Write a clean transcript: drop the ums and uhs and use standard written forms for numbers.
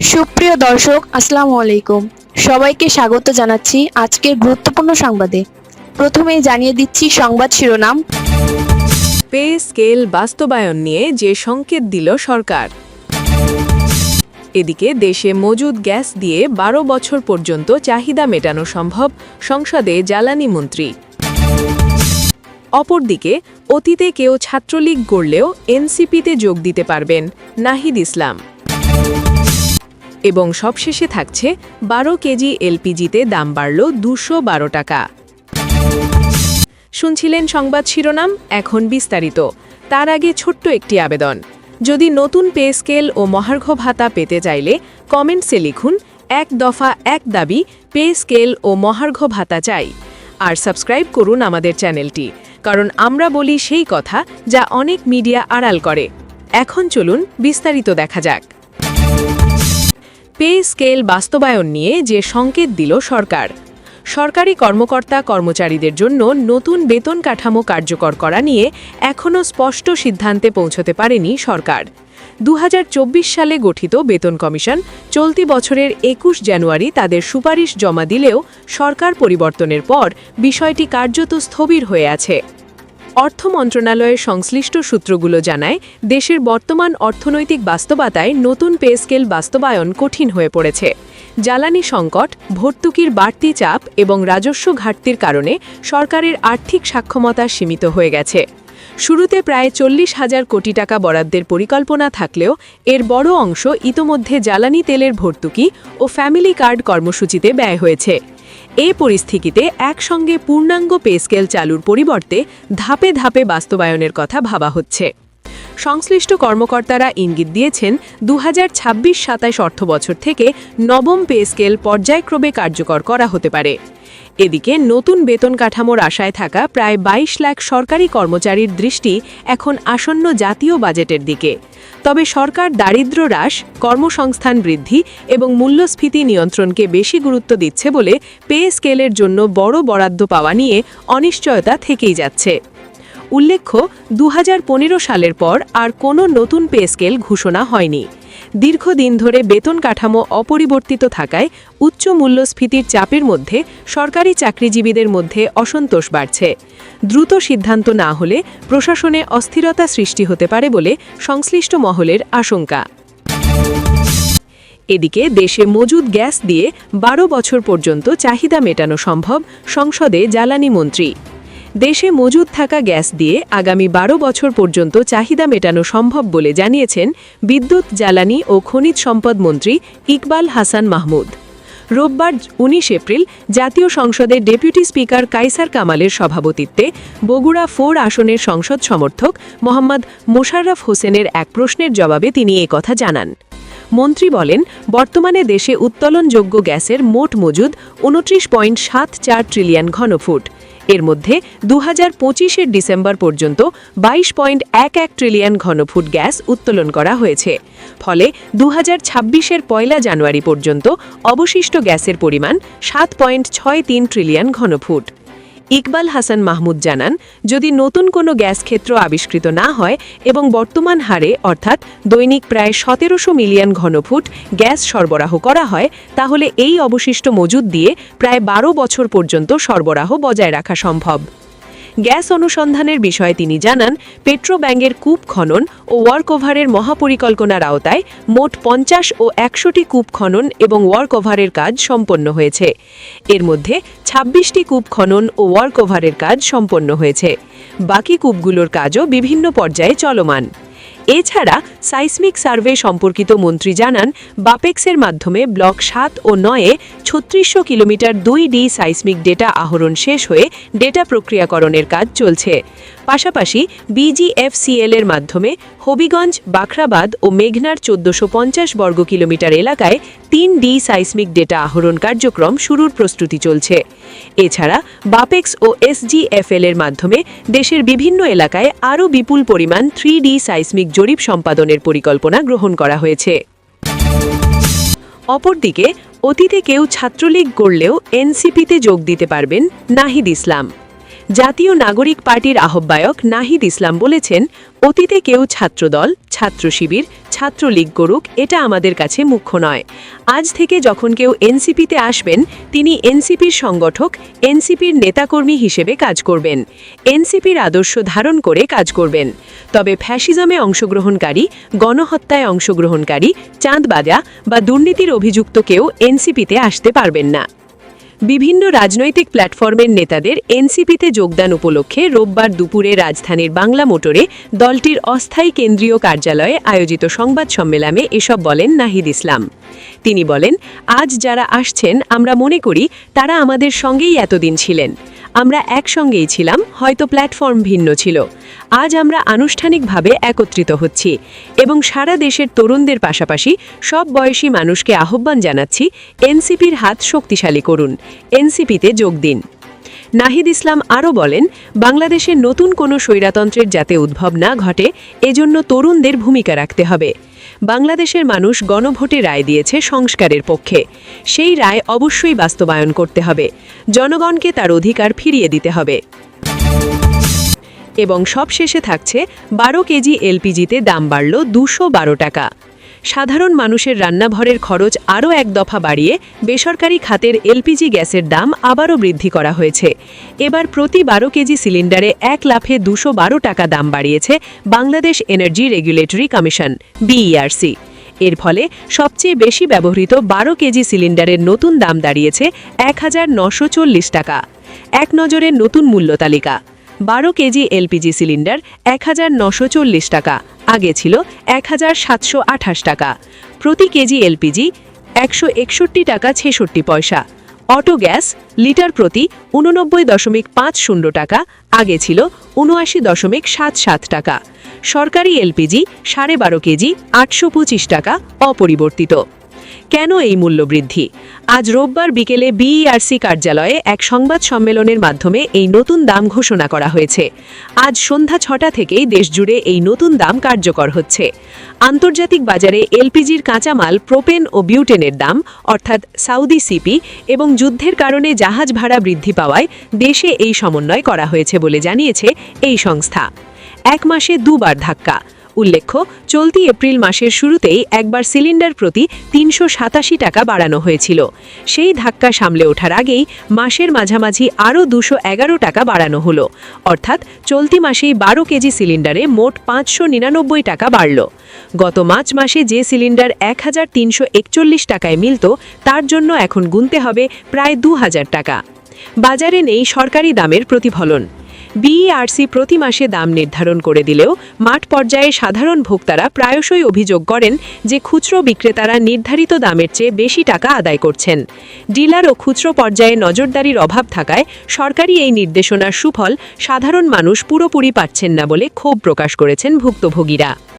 সুপ্রিয় দর্শক, আসসালামু আলাইকুম। সবাইকে স্বাগত জানাচ্ছি আজকের গুরুত্বপূর্ণ সংবাদে। প্রথমেই জানিয়ে দিচ্ছি সংবাদ শিরোনাম। পে স্কেল বাস্তবায়ন নিয়ে যে সংকেত দিল সরকার। এদিকে দেশে মজুদ গ্যাস দিয়ে ১২ বছর পর্যন্ত চাহিদা মেটানো সম্ভব, সংসদে জ্বালানি মন্ত্রী। অপরদিকে অতীতে কেউ ছাত্রলীগ গড়লেও এনসিপিতে যোগ দিতে পারবেন, নাহিদ ইসলাম। এবং সবশেষে থাকছে ১২ কেজি এলপিজিতে দাম বাড়ল ২১২ টাকা। শুনছিলেন সংবাদ শিরোনাম, এখন বিস্তারিত। তার আগে ছোট্ট একটি আবেদন। যদি নতুন পে স্কেল ও মহার্ঘ ভাতা পেতে চাইলে কমেন্টসে লিখুন এক দফা এক দাবি, পে স্কেল ও মহার্ঘ ভাতা চাই। আর সাবস্ক্রাইব করুন আমাদের চ্যানেলটি, কারণ আমরা বলি সেই কথা যা অনেক মিডিয়া আড়াল করে। এখন চলুন বিস্তারিত দেখা যাক। পে স্কেল বাস্তবায়ন নিয়ে যে সংকেত দিল সরকার। সরকারি কর্মকর্তা কর্মচারীদের জন্য নতুন বেতন কাঠামো কার্যকর করা নিয়ে এখনও স্পষ্ট সিদ্ধান্তে পৌঁছতে পারেনি সরকার। ২০২৪ সালে গঠিত বেতন কমিশন চলতি বছরের ২১ জানুয়ারি তাদের সুপারিশ জমা দিলেও সরকার পরিবর্তনের পর বিষয়টি কার্যত স্থবির হয়ে আছে। অর্থ মন্ত্রণালয়ের সংশ্লিষ্ট সূত্রগুলো জানায়, দেশের বর্তমান অর্থনৈতিক বাস্তবতায় নতুন পে স্কেল বাস্তবায়ন কঠিন হয়ে পড়েছে। জ্বালানি সংকট, ভর্তুকির বাড়তি চাপ এবং রাজস্ব ঘাটতির কারণে সরকারের আর্থিক সক্ষমতা সীমিত হয়ে গেছে। শুরুতে প্রায় ৪০,০০০ কোটি টাকা বরাদ্দের পরিকল্পনা থাকলেও এর বড় অংশ ইতোমধ্যে জ্বালানি তেলের ভর্তুকি ও ফ্যামিলি কার্ড কর্মসূচিতে ব্যয় হয়েছে। এ পরিস্থিতিতে একসঙ্গে পূর্ণাঙ্গ পে স্কেল চালুর পরিবর্তে ধাপে ধাপে বাস্তবায়নের কথা ভাবা হচ্ছে। সংশ্লিষ্ট কর্মকর্তারা ইঙ্গিত দিয়েছেন ২০২৬-২৭ অর্থবছর থেকে নবম পে স্কেল পর্যায়ক্রমে কার্যকর করা হতে পারে। এদিকে নতুন বেতন কাঠামোর আশায় থাকা প্রায় ২২ লাখ সরকারি কর্মচারীর দৃষ্টি এখন আসন্ন জাতীয় বাজেটের দিকে। তবে সরকার দারিদ্র্য হ্রাস, কর্মসংস্থান বৃদ্ধি এবং মূল্যস্ফীতি নিয়ন্ত্রণকে বেশি গুরুত্ব দিচ্ছে বলে পে স্কেলের জন্য বড় বরাদ্দ পাওয়া নিয়ে অনিশ্চয়তা থেকেই যাচ্ছে। উল্লেখ্য, ২০১৫ সালের পর আর কোনো নতুন পে স্কেল ঘোষণা হয়নি। দীর্ঘদিন ধরে বেতন কাঠামো অপরিবর্তিত থাকায় উচ্চ মূল্যস্ফীতির চাপের মধ্যে সরকারি চাকরিজীবীদের মধ্যে অসন্তোষ বাড়ছে। দ্রুত সিদ্ধান্ত না হলে প্রশাসনে অস্থিরতা সৃষ্টি হতে পারে বলে সংশ্লিষ্ট মহলের আশঙ্কা। এদিকে দেশে মজুদ গ্যাস দিয়ে ১২ বছর পর্যন্ত চাহিদা মেটানো সম্ভব, সংসদে জ্বালানি মন্ত্রী। দেশে মজুদ থাকা গ্যাস দিয়ে আগামী ১২ বছর পর্যন্ত চাহিদা মেটানো সম্ভব বলে জানিয়েছেন বিদ্যুৎ, জ্বালানি ও খনিজ সম্পদ মন্ত্রী ইকবাল হাসান মাহমুদ। রোববার ১৯ এপ্রিল জাতীয় সংসদের ডেপুটি স্পিকার কায়সার কামালের সভাপতিত্বে বগুড়া ৪ আসনের সংসদ সমর্থক মোহাম্মদ মোশাররফ হোসেনের এক প্রশ্নের জবাবে তিনি কথা জানান। মন্ত্রী বলেন, বর্তমানে দেশে উত্তোলনযোগ্য গ্যাসের মোট মজুদ ২৯.৭৪ ট্রিলিয়ন ঘনফুট। এর মধ্যে ২০২৫-এর ডিসেম্বর পর্যন্ত ২২.১১ ট্রিলিয়ন ঘনফুট গ্যাস উত্তোলন করা হয়েছে। ফলে ২০২৬-এর ১ জানুয়ারি পর্যন্ত অবশিষ্ট গ্যাসের পরিমাণ ৭.৬৩ ট্রিলিয়ন ঘনফুট। ইকবাল হাসান মাহমুদ জানান, যদি নতুন কোনো গ্যাস ক্ষেত্র আবিষ্কৃত না হয় এবং বর্তমান হারে অর্থাৎ দৈনিক প্রায় ১৭০০ মিলিয়ন ঘনফুট গ্যাস সরবরাহ করা হয়, তাহলে এই অবশিষ্ট মজুদ দিয়ে প্রায় ১২ বছর পর্যন্ত সরবরাহ বজায় রাখা সম্ভব। গ্যাস অনুসন্ধানের বিষয়ে তিনি জানান, পেট্রোব্যাংকের কূপ খনন ও ওয়ার্কওভারের মহাপরিকল্পনার আওতায় মোট ৫০ ও ১০০টি কূপ খনন এবং ওয়ার্কওভারের কাজ সম্পন্ন হয়েছে। এর মধ্যে ২৬টি কূপ খনন ও ওয়ার্কওভারের কাজ সম্পন্ন হয়েছে। বাকি কূপগুলোর কাজও বিভিন্ন পর্যায়ে চলমান। এছাড়া সাইসমিক সার্ভে সম্পর্কিত মন্ত্রী জানান, বাপেক্সের মাধ্যমে ব্লক ৭ ও ৯-এ ৩৬০০ কিলোমিটার ২D সাইসমিক ডেটা আহরণ শেষ হয়ে ডেটা প্রক্রিয়াকরণের কাজ চলছে। পাশাপাশি বিজিএফসিএল এর মাধ্যমে হবিগঞ্জ, বাখরাবাদ ও মেঘনার ১৪৫০ বর্গ কিলোমিটার এলাকায় ৩D সাইসমিক ডেটা আহরণ কার্যক্রম শুরুর প্রস্তুতি চলছে। এছাড়া বাপেক্স ও এসজিএফএল এর মাধ্যমে দেশের বিভিন্ন এলাকায় আরও বিপুল পরিমাণ 3D সাইসমিক জরিপ সম্পাদনের পরিকল্পনা গ্রহণ করা হয়েছে। অপরদিকে অতীতে কেউ ছাত্রলীগ গড়লেও এনসিপিতে যোগ দিতে পারবেন, নাহিদ ইসলাম। জাতীয় নাগরিক পার্টির আহ্বায়ক নাহিদ ইসলাম বলেছেন, অতীতে কেউ ছাত্রদল, ছাত্র শিবির, ছাত্রলীগ করুক, এটা আমাদের কাছে মুখ্য নয়। আজ থেকে যখন কেউ এনসিপিতে আসবেন, তিনি এনসিপির সংগঠক, এনসিপির নেতাকর্মী হিসেবে কাজ করবেন, এনসিপির আদর্শ ধারণ করে কাজ করবেন। তবে ফ্যাসিজমে অংশগ্রহণকারী, গণহত্যায় অংশগ্রহণকারী, চাঁদবাজা বা দুর্নীতির অভিযুক্ত কেউ এনসিপিতে আসতে পারবেন না। বিভিন্ন রাজনৈতিক প্ল্যাটফর্মের নেতাদের এনসিপিতে যোগদান উপলক্ষে রোববার দুপুরে রাজধানীর বাংলা মোটরে দলটির অস্থায়ী কেন্দ্রীয় কার্যালয়ে আয়োজিত সংবাদ সম্মেলনে এসব বলেন নাহিদ ইসলাম। তিনি বলেন, আজ যারা আসছেন আমরা মনে করি তারা আমাদের সঙ্গেই এতদিন ছিলেন। আমরা একসঙ্গেই ছিলাম, হয়তো প্ল্যাটফর্ম ভিন্ন ছিল। আজ আমরা আনুষ্ঠানিকভাবে একত্রিত হচ্ছি এবং সারা দেশের তরুণদের পাশাপাশি সব বয়সী মানুষকে আহ্বান জানাচ্ছি, এনসিপির হাত শক্তিশালী করুন, এনসিপিতে যোগ দিন। নাহিদ ইসলাম আরও বলেন, বাংলাদেশের নতুন কোনো স্বৈরতন্ত্রের যাতে উদ্ভব না ঘটে, এজন্য তরুণদের ভূমিকা রাখতে হবে। বাংলাদেশের মানুষ গণভোটে রায় দিয়েছে সংস্কারের পক্ষে। সেই রায় অবশ্যই বাস্তবায়ন করতে হবে। জনগণকে তার অধিকার ফিরিয়ে দিতে হবে। এবং সবশেষে থাকছে, 12 কেজি এলপিজিতে দাম বাড়ল 212 টাকা। সাধারণ মানুষের রান্নাঘরের খরচ আরও এক দফা বাড়িয়ে বেসরকারি খাতের এলপিজি গ্যাসের দাম আবারও বৃদ্ধি করা হয়েছে। এবার প্রতি 12 কেজি সিলিন্ডারে 1 লাফে 212 টাকা দাম বাড়িয়েছে Bangladesh energy regulatory commission, BERC. এর ফলে সবচেয়ে বেশি ব্যবহৃত 12 কেজি সিলিন্ডারের নতুন দাম দাঁড়িয়েছে 1940 টাকা। এক নজরে নতুন মূল্য তালিকা। 12 কেজি এলপিজি সিলিন্ডার 1940 টাকা, আগে ছিল 1728 টাকা। প্রতি কেজি এলপিজি 161 টাকা 66 পয়সা। অটো গ্যাস লিটার প্রতি 89.50 টাকা, আগে ছিল 79.77 টাকা। সরকারি এলপিজি 12.5 কেজি 825 টাকা, অপরিবর্তিত। কেন এই মূল্যবৃদ্ধি? আজ রোববার বিকেলে বিইআরসি কার্যালয়ে এক সংবাদ সম্মেলনের মাধ্যমে এই নতুন দাম ঘোষণা করা হয়েছে। আজ সন্ধ্যা 6টা থেকেই দেশজুড়ে এই নতুন দাম কার্যকর হচ্ছে। আন্তর্জাতিক বাজারে এলপিজির কাঁচামাল প্রোপেন ও বিউটেনের দাম, অর্থাৎ সাউদি সিপি, এবং যুদ্ধের কারণে জাহাজ ভাড়া বৃদ্ধি পাওয়ায় দেশে এই সমন্বয় করা হয়েছে বলে জানিয়েছে এই সংস্থা। এক মাসে দুবার ধাক্কা। উল্লেখ্য, চলতি এপ্রিল মাসের শুরুতেই একবার সিলিন্ডার প্রতি 387 টাকা বাড়ানো হয়েছিল। সেই ধাক্কা সামলে ওঠার আগেই মাসের মাঝামাঝি আরও 211 টাকা বাড়ানো হলো। অর্থাৎ চলতি মাসেই 12 কেজি সিলিন্ডারে মোট 599 টাকা বাড়ল। গত মার্চ মাসে যে সিলিন্ডার 1341 টাকায় মিলত, তার জন্য এখন গুনতে হবে প্রায় 2000 টাকা। বাজারে নেই সরকারি দামের প্রতিফলন। বিইআরসি প্রতি মাসে দাম নির্ধারণ করে দিলেও মাঠ পর্যায়ে সাধারণ ভোক্তারা প্রায়শই অভিযোগ করেন যে খুচরো বিক্রেতারা নির্ধারিত দামের চেয়ে বেশি টাকা আদায় করছেন। ডিলার ও খুচরো পর্যায়ে নজরদারির অভাব থাকায় সরকারি এই নির্দেশনার সুফল সাধারণ মানুষ পুরোপুরি পাচ্ছেন না বলে ক্ষোভ প্রকাশ করেছেন ভুক্তভোগীরা।